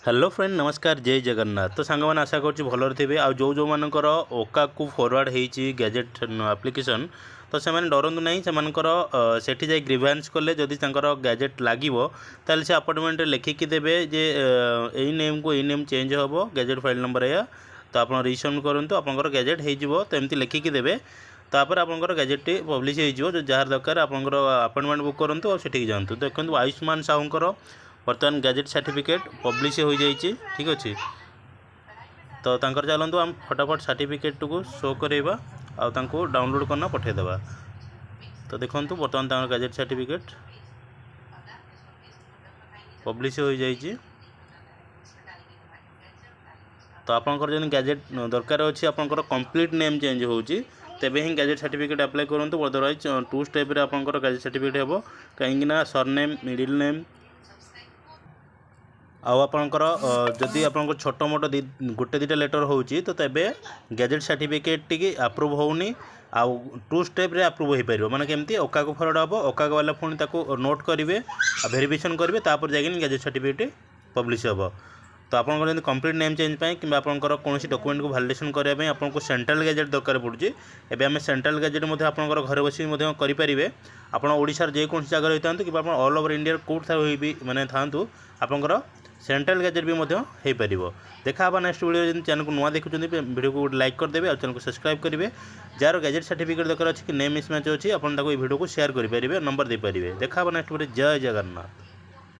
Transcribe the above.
Hello friend नमस्कार जय जगन्नाथ। तो सांग मैंने आशा करुँच भलर थे आ जो जो मानकर ओका को फॉरवर्ड होती गैजेट एप्लिकेशन तो से डरतु ना से जाए ग्रीवांस कले जदि गैजेट लगे ताल से अपॉइंटमेंट लिखिकी देवे जे यही नेम को यही नेम चेंज हम गैजेट फाइल नंबर या तो आप रिसबमिट करूँ आपंकर गैजेट हो तो एमती लिखिकी देवे तापर आपंकर गैजेट पब्लिश हो जार दरकार आपंकर अपॉइंटमेंट बुक करूँ और सेठी जातु। देखो आयुष्मान साहूंकर बर्तमान गैजेट सर्टिफिकेट पब्लिश हो जाइए ठीक अच्छे। तो तांकर चलतु आम फटाफट सर्टिफिकेट को शो करवा आउ डाउनलोड करना पठेदेवा। तो देखो बर्तमान गैजेट सर्टिफिकेट पब्लिश हो जाइए। तो आपंकर जो गैजेट दरकार अच्छी आपंकर कंप्लीट नेम चेंज होची तेबे ही गैजेट सर्टिफिकेट अप्लाई करूँ। अदरवाइज 2 स्टेप आपंकर गैजेट सर्टिफिकेट हे कहीं सरनेम मिडिल नेम आपणकर जदि आप छोट मोट गोटे दुटा लेटर होची तो तेबे गैजेट सर्टिफिकेट टी अप्रूव होनी आउ 2 स्टेप रे अप्रूव हो पार माने केमती ओका को फरवर्ड हम ओका वाला पुणी नोट करेंगे वेरिफिकेशन करेंगे तापर जाकि गैजेट सर्टिफिकेट पब्लिश हम। तो आपंकर जब कंप्लीट नेम चेंज पर आपंकर कौन डॉक्यूमेंट को वैलिडेशन करने आपको सेंट्रल गैजेट दरकार पड़ुଛି। एबे आम सेंट्रल गैजेट आपंकर घर बस करेंगे आप ओडिशार जेकोसी जगह रही था कि ऑल ओवर इंडिया कोड भी माने था आपंकर सेंट्रल गैजेट भी हो पार। देखा नेक्स्ट वीडियो जब चैनल को नुआ देखुं वीडियो को लाइक करदेवे और चैनल को सब्सक्राइब करेंगे। जार गैजेट सर्टिफिकेट दरकार अच्छी कि नेम मिसमैच अच्छी आप वीडियो को शेयर करेंगे नंबर दे पारे। देखा नेक्स्ट वीडियो जय जगन्नाथ।